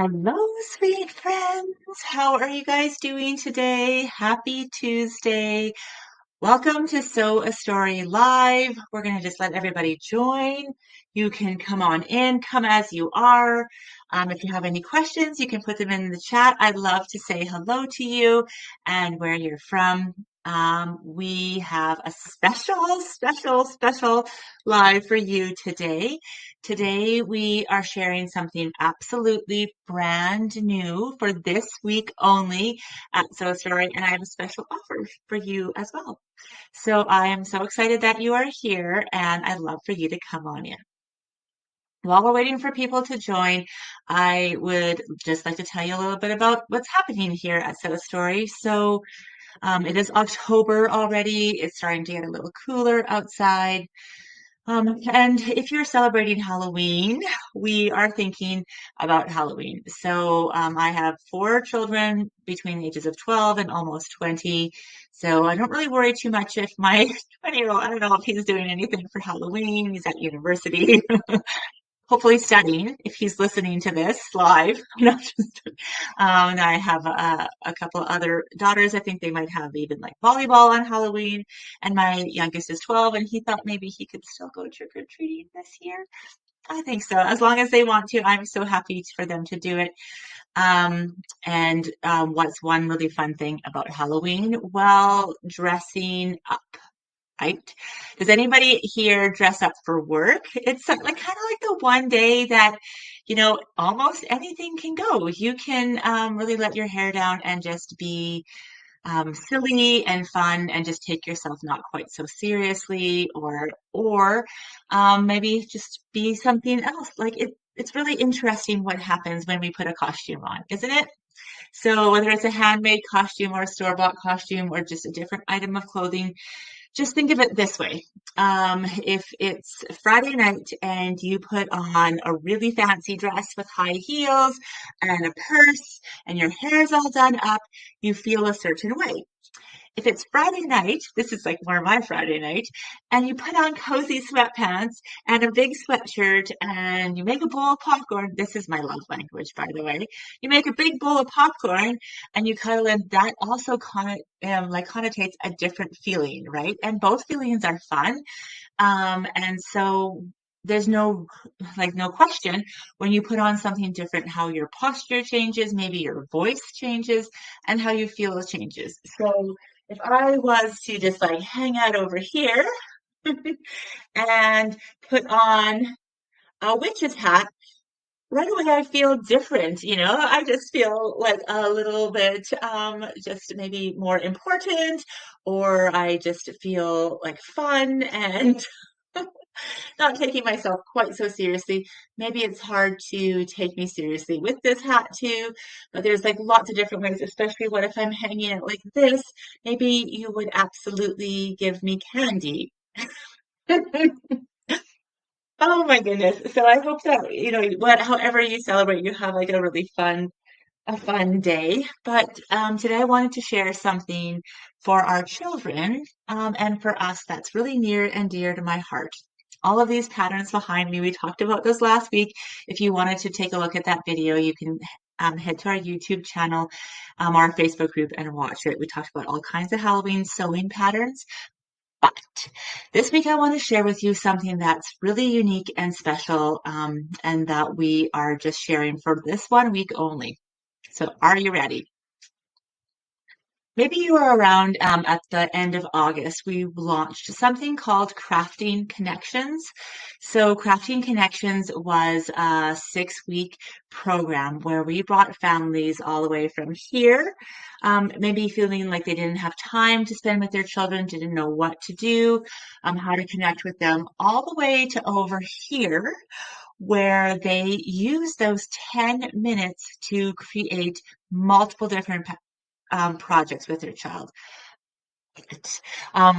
Hello, sweet friends. How are you guys doing today? Happy Tuesday. Welcome to Sew a Story Live. We're going to just let everybody join. You can come on in, come as you are. If you have any questions, you can put them in the chat. I'd love to say hello to you and where you're from. We have a special live for you today. Today, we are sharing something absolutely brand new for this week only at Sew a Story, and I have a special offer for you as well. So I am so excited that you are here, and I'd love for you to come on in. While we're waiting for people to join, I would just like to tell you a little bit about what's happening here at Sew a Story. So it is October already. It's starting to get a little cooler outside. And if you're celebrating Halloween, we are thinking about Halloween. So I have 4 children between the ages of 12 and almost 20. So I don't really worry too much if my 20-year-old, I don't know if he's doing anything for Halloween. He's at university, hopefully studying if he's listening to this live. No, and I have a couple other daughters. I think they might have even like volleyball on Halloween. And my youngest is 12, and he thought maybe he could still go trick or treating this year. I think so. As long as they want to, I'm so happy for them to do it. And what's one really fun thing about Halloween? Well, dressing up. Right? Does anybody here dress up for work? It's like kind of like the one day that, almost anything can go. You can really let your hair down and just be silly and fun and just take yourself not quite so seriously, or maybe just be something else. It's really interesting what happens when we put a costume on, isn't it? So whether it's a handmade costume or a store-bought costume or just a different item of clothing, just think of it this way. If it's Friday night and you put on a really fancy dress with high heels and a purse and your hair's all done up, you feel a certain way. If it's Friday night, this is like more my Friday night, and you put on cozy sweatpants and a big sweatshirt and you make a bowl of popcorn. This is my love language, by the way. You make a big bowl of popcorn and you cuddle in. That also connotates a different feeling, right? And both feelings are fun. And so there's no question when you put on something different, how your posture changes, maybe your voice changes, and how you feel changes. So if I was to just like hang out over here and put on a witch's hat, right away I feel different, I just feel like a little bit just maybe more important, or I just feel like fun and not taking myself quite so seriously. Maybe it's hard to take me seriously with this hat too, but there's like lots of different ways, especially what if I'm hanging out like this? Maybe you would absolutely give me candy. Oh my goodness. So I hope that, however you celebrate, you have like a fun day. But today I wanted to share something for our children and for us that's really near and dear to my heart. All of these patterns behind me, we talked about those last week. If you wanted to take a look at that video, you can head to our YouTube channel, our Facebook group, and watch it. We talked about all kinds of Halloween sewing patterns. But this week, I want to share with you something that's really unique and special, and that we are just sharing for this one week only. So, are you ready? Maybe you were around at the end of August. We launched something called Crafting Connections. So, Crafting Connections was a 6 week program where we brought families all the way from here, maybe feeling like they didn't have time to spend with their children, didn't know what to do, how to connect with them, all the way to over here where they use those 10 minutes to create multiple different projects with their child.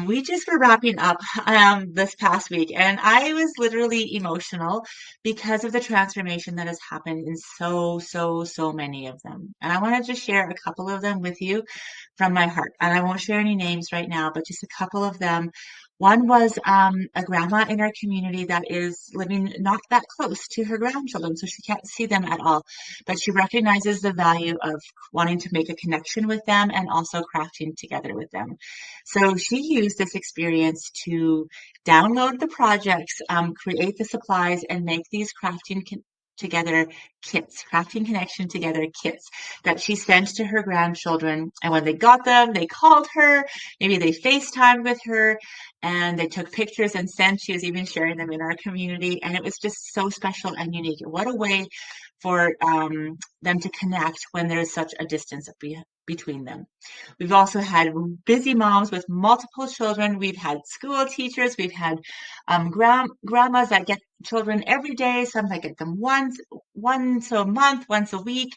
We just were wrapping up this past week, and I was literally emotional because of the transformation that has happened in so many of them. And I want to just share a couple of them with you from my heart. And I won't share any names right now, but just a couple of them. One was a grandma in our community that is living not that close to her grandchildren, so she can't see them at all. But she recognizes the value of wanting to make a connection with them and also crafting together with them. So she used this experience to download the projects, create the supplies, and make these together kits, crafting connection together kits that she sent to her grandchildren. And when they got them, they called her, maybe they FaceTimed with her, and they took pictures and sent. She was even sharing them in our community. And it was just so special and unique. What a way for them to connect when there's such a distance between them. We've also had busy moms with multiple children. We've had school teachers. We've had grandmas that get children every day. Some that get them once a month, once a week.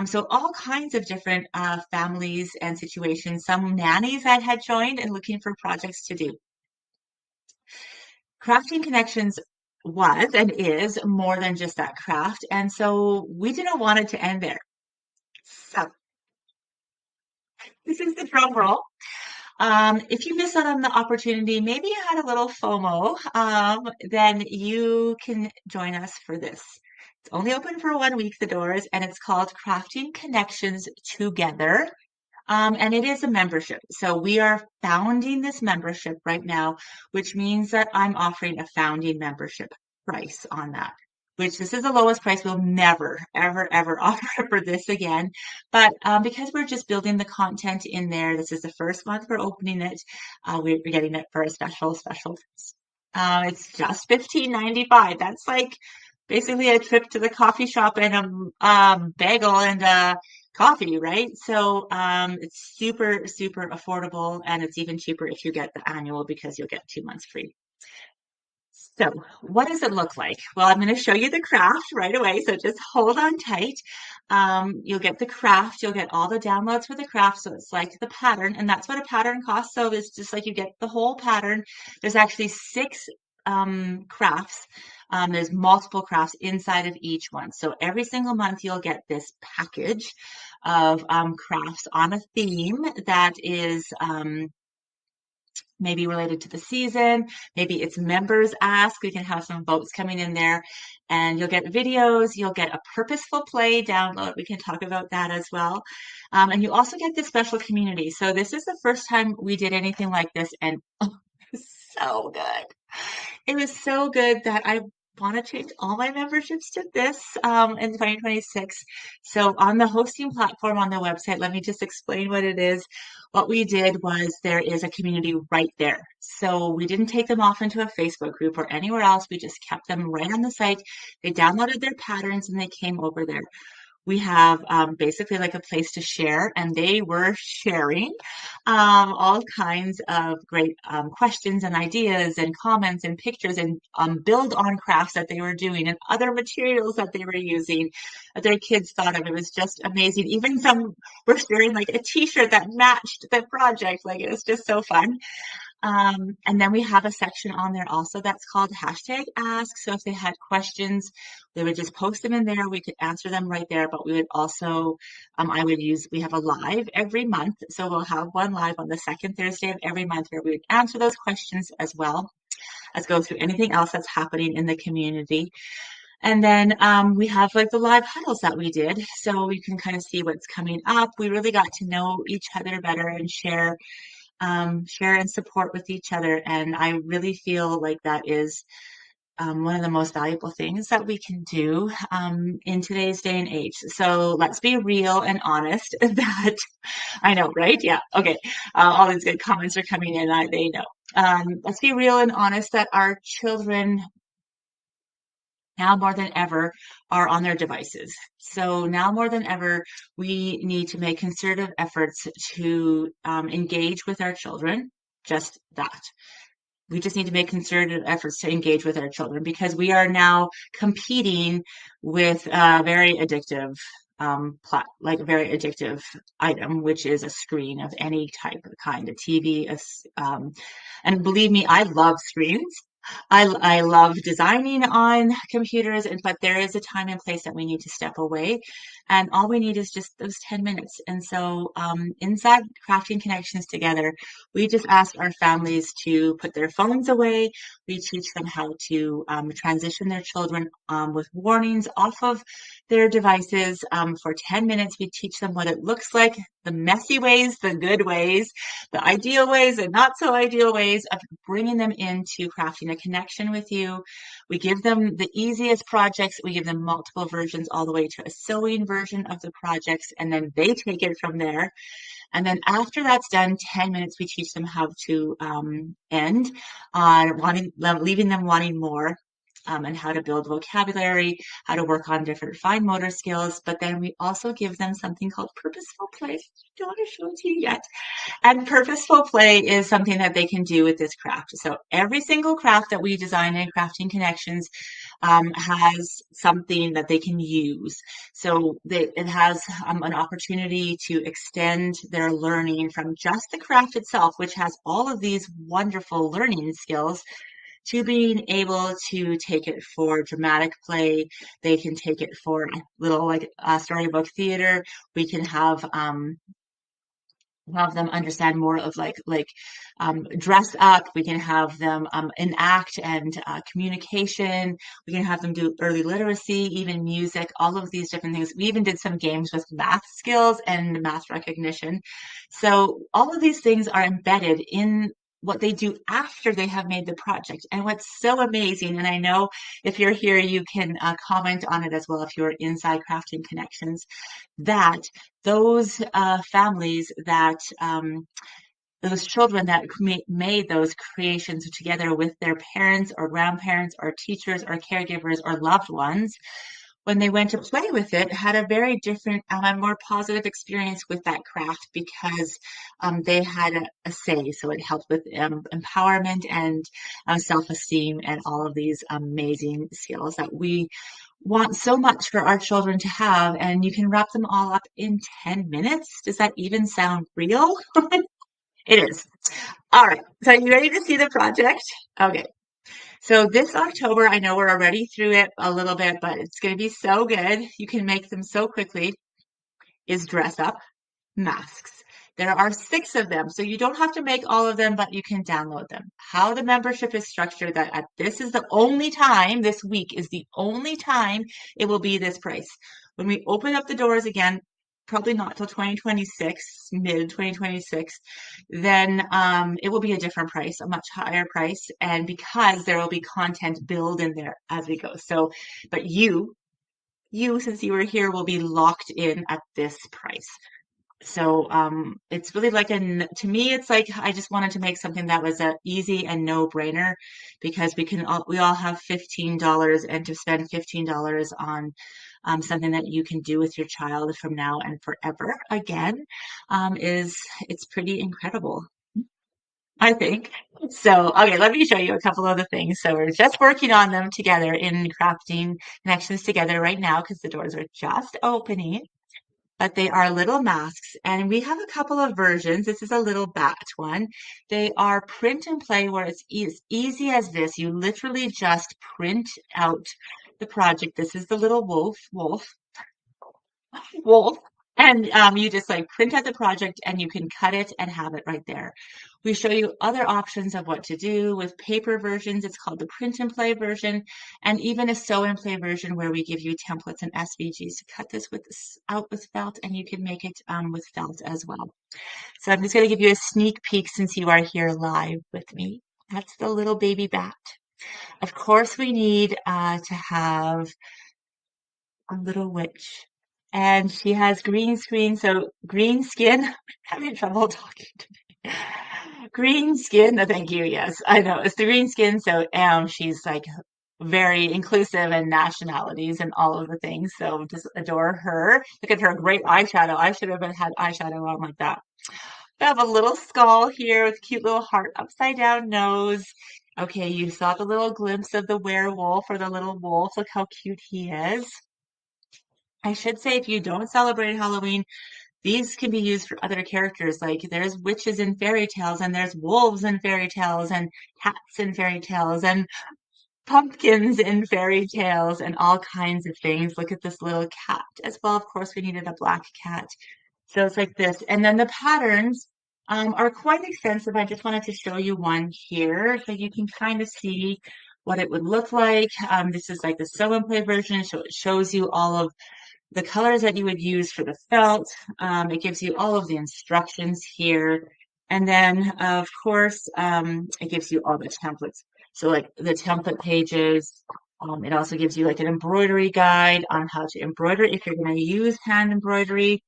So all kinds of different families and situations. Some nannies that had joined and looking for projects to do. Crafting Connections was and is more than just that craft. And so we didn't want it to end there. So this is the drum roll. If you missed out on the opportunity, maybe you had a little FOMO, then you can join us for this. It's only open for 1 week, the doors, and it's called Crafting Connections Together. And it is a membership. So we are founding this membership right now, which means that I'm offering a founding membership price on that, which this is the lowest price. We'll never, ever offer for this again. But because we're just building the content in there, this is the first month we're opening it. We're getting it for a special. It's just $15.95. That's like basically a trip to the coffee shop and a bagel and a coffee, right? So it's super affordable, and it's even cheaper if you get the annual because you'll get 2 months free. So what does it look like? Well, I'm going to show you the craft right away. So just hold on tight. You'll get the craft. You'll get all the downloads for the craft. So it's like the pattern, and that's what a pattern costs. So it's just like you get the whole pattern. There's actually 6 crafts. There's multiple crafts inside of each one. So every single month you'll get this package of crafts on a theme that is maybe related to the season. Maybe it's members ask. We can have some votes coming in there, and you'll get videos. You'll get a purposeful play download. We can talk about that as well. And you also get this special community. So this is the first time we did anything like this, and oh, it was so good. It was so good that I want to change all my memberships to this in 2026. So on the hosting platform on the website, let me just explain what it is. What we did was there is a community right there. So we didn't take them off into a Facebook group or anywhere else. We just kept them right on the site. They downloaded their patterns and they came over there. We have basically like a place to share, and they were sharing all kinds of great questions and ideas and comments and pictures and build on crafts that they were doing and other materials that they were using that their kids thought of. It was just amazing. Even some were sharing like a t-shirt that matched the project. Like it was just so fun. And then we have a section on there also that's called hashtag ask. So if they had questions, they would just post them in there. We could answer them right there, but we would also, we have a live every month. So we'll have one live on the second Thursday of every month where we would answer those questions as well as go through anything else that's happening in the community. And then we have like the live huddles that we did. So we can kind of see what's coming up. We really got to know each other better and share and support with each other. And I really feel like that is one of the most valuable things that we can do in today's day and age. So let's be real and honest that I know, right? Yeah. Okay. All these good comments are coming in. They know. Let's be real and honest that our children now more than ever are on their devices. So now more than ever, we need to make concerted efforts to engage with our children. Just that. We just need to make concerted efforts to engage with our children because we are now competing with a very addictive like a very addictive item, which is a screen of any type of kind, a TV, and believe me, I love screens. I love designing on computers, but there is a time and place that we need to step away. And all we need is just those 10 minutes. And so inside Crafting Connections Together, we just ask our families to put their phones away. We teach them how to transition their children with warnings off of their devices for 10 minutes. We teach them what it looks like, the messy ways, the good ways, the ideal ways, and not so ideal ways of bringing them into crafting a connection with you. We give them the easiest projects. We give them multiple versions all the way to a sewing version of the projects, and then they take it from there. And then after that's done, 10 minutes, we teach them how to end on leaving them wanting more. And how to build vocabulary, how to work on different fine motor skills. But then we also give them something called purposeful play. I don't want to show it to you yet. And purposeful play is something that they can do with this craft. So every single craft that we design in Crafting Connections has something that they can use. So it has an opportunity to extend their learning from just the craft itself, which has all of these wonderful learning skills, to being able to take it for dramatic play. They can take it for little like storybook theater. We can have them understand more of dress up. We can have them enact and communication. We can have them do early literacy, even music, all of these different things. We even did some games with math skills and math recognition. So all of these things are embedded in what they do after they have made the project. And what's so amazing, and I know if you're here, you can comment on it as well if you're inside Crafting Connections, that those families that those children that made those creations together with their parents or grandparents or teachers or caregivers or loved ones, when they went to play with it, had a very different and more positive experience with that craft because they had a say. So it helped with empowerment and self-esteem and all of these amazing skills that we want so much for our children to have. And you can wrap them all up in 10 minutes. Does that even sound real? It is. All right. So are you ready to see the project? Okay. So this October, I know we're already through it a little bit, but it's going to be so good. You can make them so quickly. Is dress up masks. There are 6 of them, so you don't have to make all of them, but you can download them. How the membership is structured, this is the only time, this week is the only time it will be this price. When we open up the doors again, probably not till 2026, mid 2026, then it will be a different price, a much higher price, and because there will be content built in there as we go. So, but since you were here, will be locked in at this price. So it's really to me, it's like I just wanted to make something that was a easy and no-brainer because we all have $15, and to spend $15 on something that you can do with your child from now and forever again it's pretty incredible. I think. So, okay, let me show you a couple of the things. So we're just working on them together in Crafting Connections Together right now because the doors are just opening. But they are little masks, and we have a couple of versions. This is a little bat one. They are print and play where it's easy as this. You literally just print out the project. This is the little wolf. And you just like print out the project and you can cut it and have it right there. We show you other options of what to do with paper versions. It's called the print and play version, and even a sew and play version where we give you templates and SVGs to cut this out with felt, and you can make it with felt as well. So I'm just going to give you a sneak peek since you are here live with me. That's the little baby bat. Of course, we need to have a little witch. And she has green screen, so green skin. I'm having trouble talking today. Green skin. No, thank you. Yes, I know. It's the green skin. So she's like very inclusive in nationalities and all of the things. So just adore her. Look at her great eyeshadow. I should have had eyeshadow on like that. I have a little skull here with a cute little heart upside down nose. Okay, you saw the little glimpse of the werewolf or the little wolf. Look how cute he is. I should say if you don't celebrate Halloween, these can be used for other characters. Like there's witches in fairy tales, and there's wolves in fairy tales, and cats in fairy tales, and pumpkins in fairy tales, and all kinds of things. Look at this little cat as well. Of course, we needed a black cat. So it's like this. And then the patterns are quite extensive. I just wanted to show you one here so you can kind of see what it would look like. This is like the sew and play version. So it shows you all of the colors that you would use for the felt. It gives you all of the instructions here. And then, of course, it gives you all the templates. So like the template pages. It also gives you like an embroidery guide on how to embroider if you're going to use hand embroidery.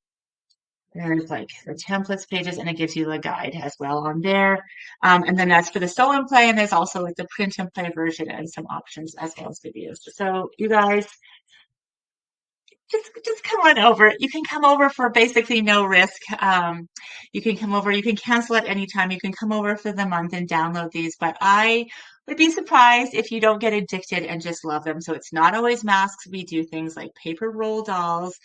There's like the templates pages, and it gives you the guide as well on there. And then that's for the sew and play, and there's also like the print and play version and some options as well as videos. So you guys, just come on over. You can come over for basically no risk. You can come over, you can cancel at any time. You can come over for the month and download these, but I would be surprised if you don't get addicted and just love them. So it's not always masks. We do things like paper roll dolls.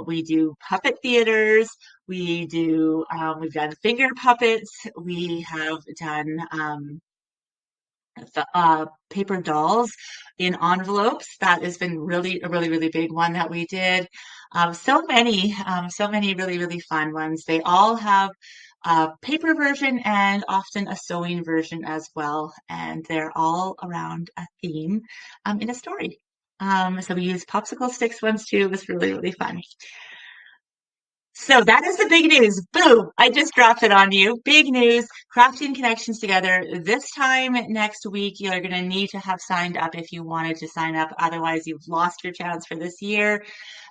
We do puppet theaters. We've done finger puppets. We have done paper dolls in envelopes. That has been really a really big one that we did. So many really fun ones. They all have a paper version and often a sewing version as well, and they're all around a theme in a story. So we use popsicle sticks ones too. It was really fun. So that is the big news. Boom! I just dropped it on you. Big news. Crafting Connections Together. This time next week, you're going to need to have signed up if you wanted to sign up. Otherwise, you've lost your chance for this year.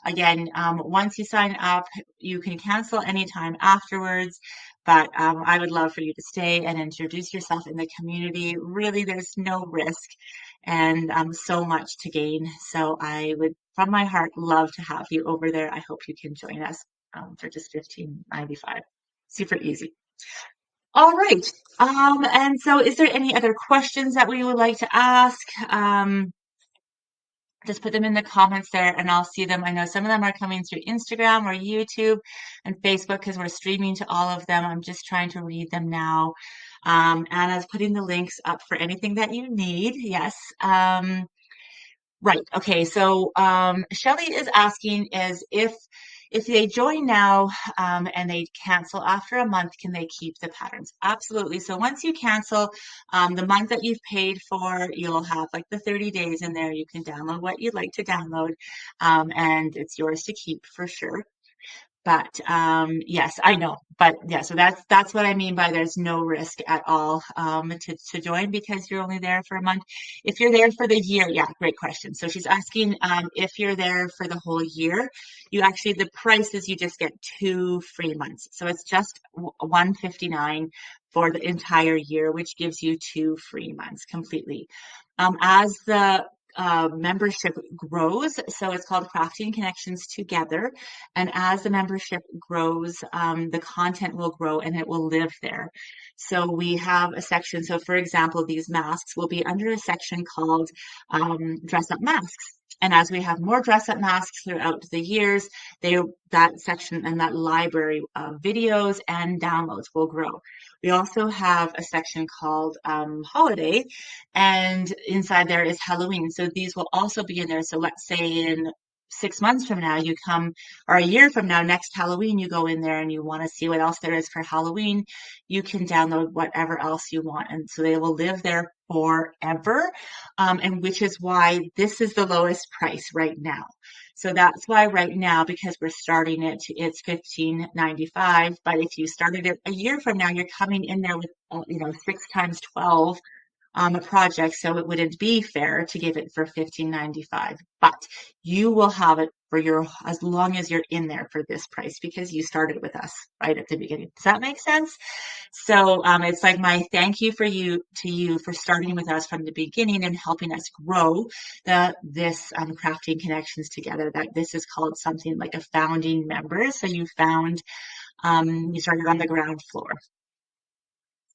Again, once you sign up, you can cancel anytime afterwards. But I would love for you to stay and introduce yourself in the community. Really, there's no risk and so much to gain. So I would, from my heart, love to have you over there. I hope you can join us for just $15.95. Super easy. All right. And so is there any other questions that we would like to ask? Just put them in the comments there and I'll see them. I know some of them are coming through Instagram or YouTube and Facebook because we're streaming to all of them. I'm just trying to read them now. Anna's putting the links up for anything that you need. Yes. Right. Okay. So Shelly is asking is if they join now and they cancel after a month, can they keep the patterns? Absolutely. So once you cancel the month that you've paid for, you'll have like the 30 days in there. You can download what you'd like to download and it's yours to keep for sure. But yes, I know. But yeah, so that's what I mean by there's no risk at all to join because you're only there for a month. If you're there for the year, yeah, great question. So she's asking if you're there for the whole year, you actually the price is you just get 2 free months. So it's just $159 for the entire year, which gives you 2 free months completely. As the membership grows. So it's called Crafting Connections Together. And as the membership grows, the content will grow and it will live there. So we have a section. So for example, these masks will be under a section called Dress Up Masks. And as we have more dress up masks throughout the years, that section and that library of videos and downloads will grow. We also have a section called Holiday, and inside there is Halloween. So these will also be in there. So let's say in 6 months from now, you come, or a year from now, next Halloween, you go in there and you want to see what else there is for Halloween, you can download whatever else you want. And so they will live there forever. And which is why this is the lowest price right now. So that's why right now, because we're starting it, it's $15.95. But if you started it a year from now, you're coming in there with, 6 times 12 project, so it wouldn't be fair to give it for $15.95. But you will have it for your as long as you're in there for this price because you started with us right at the beginning. Does that make sense? So it's like my thank you for you to you for starting with us from the beginning and helping us grow this crafting connections together. That this is called something like a founding member. So you started on the ground floor.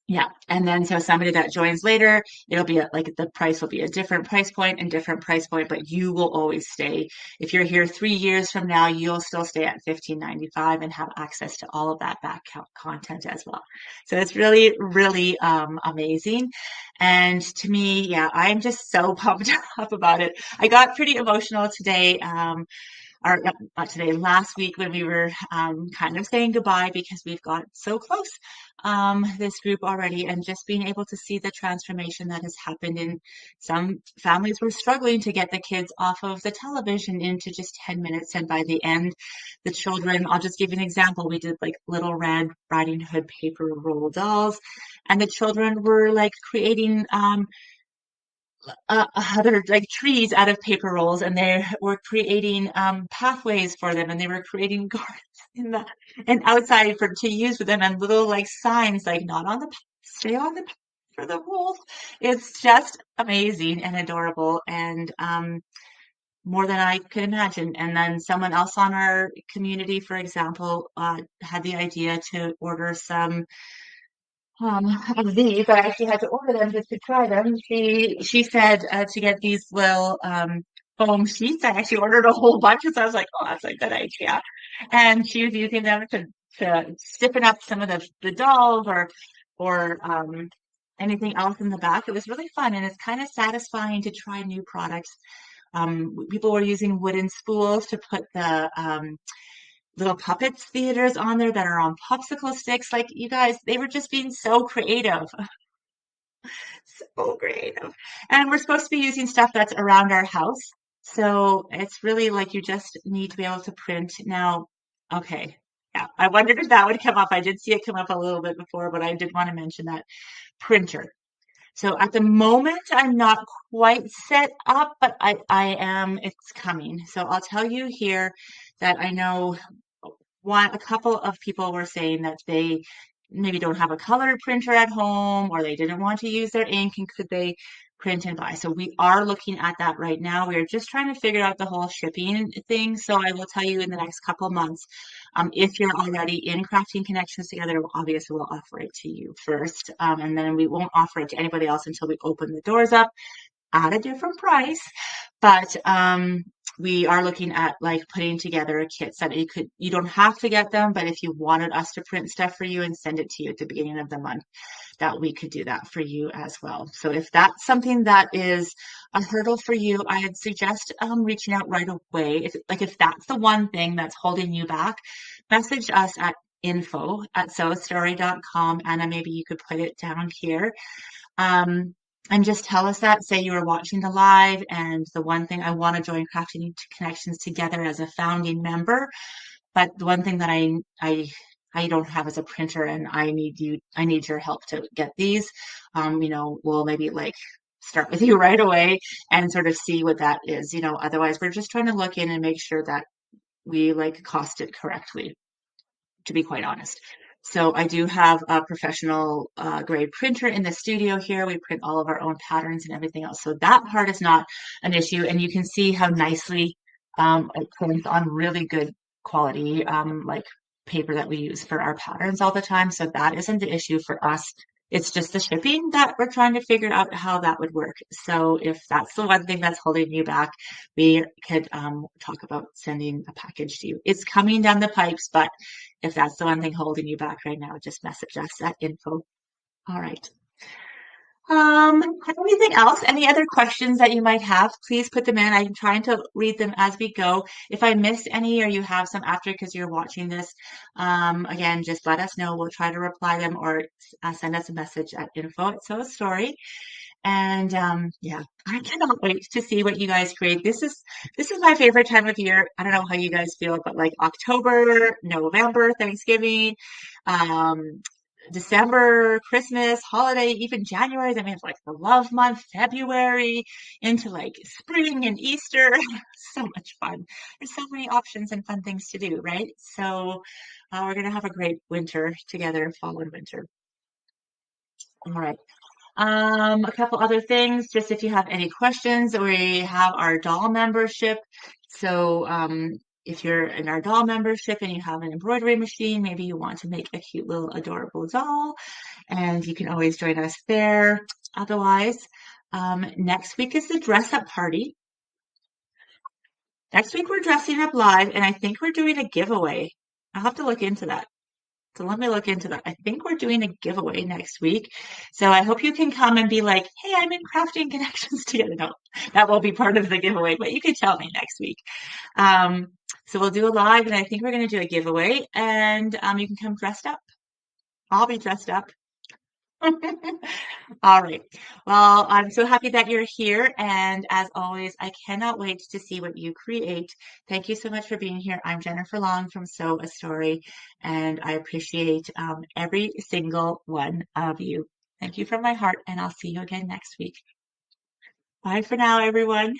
Yeah. And then so somebody that joins later, it'll be like the price will be a different price point and different price point, but you will always stay. If you're here 3 years from now, you'll still stay at $15.95 and have access to all of that back content as well. So it's really, really amazing. And to me, yeah, I'm just so pumped up about it. I got pretty emotional today. Or not today, last week when we were kind of saying goodbye because we've got so close, this group already, and just being able to see the transformation that has happened in some families were struggling to get the kids off of the television into just 10 minutes. And by the end, the children, I'll just give you an example. We did like little red Riding Hood paper roll dolls, and the children were like creating other like trees out of paper rolls, and they were creating pathways for them, and they were creating gardens in the and outside for to use with them, and little like signs like not on the path, stay on the path for the wolf. It's just amazing and adorable, and more than I could imagine. And then someone else on our community, for example, had the idea to order some of these. I actually had to order them just to try them. She said to get these little foam sheets. I actually ordered a whole bunch because I was like, oh, that's a good idea. And she was using them to stiffen up some of the dolls or anything else in the back. It was really fun, and it's kind of satisfying to try new products. People were using wooden spools to put the little puppets theaters on there that are on popsicle sticks. Like you guys, they were just being so creative, so creative. And we're supposed to be using stuff that's around our house. So it's really like you just need to be able to print. Now, okay. Yeah, I wondered if that would come up. I did see it come up a little bit before, but I did want to mention that printer. So at the moment, I'm not quite set up, but I am, it's coming. So I'll tell you here that I know a couple of people were saying that they maybe don't have a color printer at home or they didn't want to use their ink and could they print and buy. So we are looking at that right now. We're just trying to figure out the whole shipping thing. So I will tell you in the next couple of months, if you're already in Crafting Connections Together, obviously we'll offer it to you first. And then we won't offer it to anybody else until we open the doors up at a different price. But we are looking at like putting together a kit so that you don't have to get them, but if you wanted us to print stuff for you and send it to you at the beginning of the month, that we could do that for you as well. So if that's something that is a hurdle for you, I'd suggest reaching out right away. If that's the one thing that's holding you back, message us at info@sewastory.com. Anna, maybe you could put it down here. And just tell us that. Say you were watching the live, and the one thing I want to join Crafting Connections Together as a founding member, but the one thing that I don't have is a printer, and I need your help to get these. We'll maybe like start with you right away and sort of see what that is. Otherwise we're just trying to look in and make sure that we like cost it correctly, to be quite honest. So I do have a professional grade printer in the studio here. We print all of our own patterns and everything else. So that part is not an issue. And you can see how nicely it prints on really good quality like paper that we use for our patterns all the time. So that isn't the issue for us. It's just the shipping that we're trying to figure out how that would work. So if that's the one thing that's holding you back, we could talk about sending a package to you. It's coming down the pipes, but if that's the one thing holding you back right now, just message us at info. All right. Anything else? Any other questions that you might have, please put them in. I'm trying to read them as we go. If I missed any or you have some after because you're watching this, again, just let us know. We'll try to reply them or send us a message at info@sewastory. And yeah, I cannot wait to see what you guys create. This is my favorite time of year. I don't know how you guys feel, but like October, November, Thanksgiving, um, December, Christmas, holiday, even January. Then we have like the love month, February, into like spring and Easter. So much fun. There's so many options and fun things to do, right? So we're gonna have a great winter together, fall and winter. All right. A couple other things, just if you have any questions, we have our doll membership. So if you're in our doll membership and you have an embroidery machine, maybe you want to make a cute little adorable doll, and you can always join us there. Otherwise, next week is the dress up party. Next week we're dressing up live, and I think we're doing a giveaway. I'll have to look into that. So let me look into that. I think we're doing a giveaway next week. So I hope you can come and be like, hey, I'm in Crafting Connections together. No, that won't be part of the giveaway, but you can tell me next week. Um, so we'll do a live, and I think we're going to do a giveaway, and you can come dressed up. I'll be dressed up. All right. Well, I'm so happy that you're here. And as always, I cannot wait to see what you create. Thank you so much for being here. I'm Jennifer Long from Sew a Story, and I appreciate every single one of you. Thank you from my heart, and I'll see you again next week. Bye for now, everyone.